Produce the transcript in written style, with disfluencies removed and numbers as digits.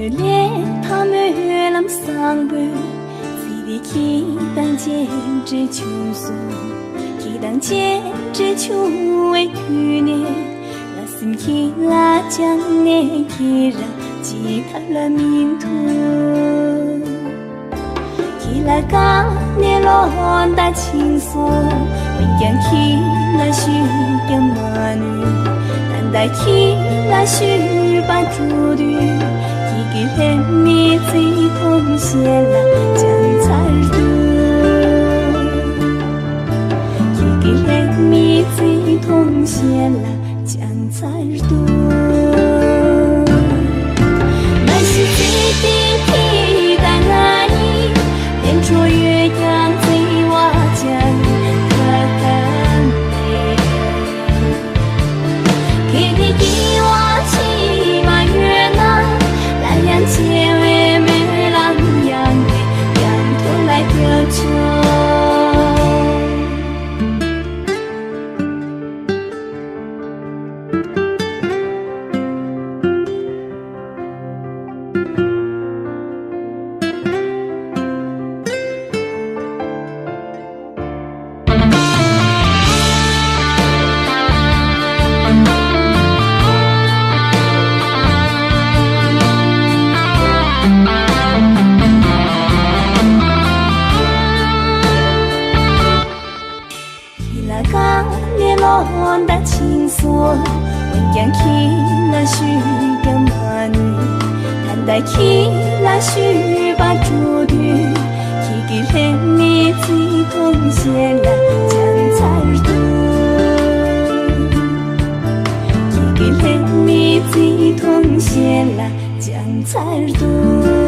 烈他们làm sang bờ chỉ để khi đang trên trên chiều xuống khi đang trên trên chiều ấy cứ nè là xin khi là chẳng nè khi ra chỉ thật là mình thôi khi là cá nè lo hòn ta chính số mình chẳng khi là suy cái mà nữ但在khi là suy把主的给了你最痛些了将才多给了你最痛些了将才多那是最的替代爱连着月亮最瓦将可很美给你给我起码越难两千位美郎样的两头来表情hòn đã chín số mình chẳng khi là suy cái mà nữ thành đại khi là suy ba chủ đi khi kỳ lên mi chỉ không sẽ là chẳng sai đúng khi kỳ lên mi chỉ không sẽ là chẳng sai đúng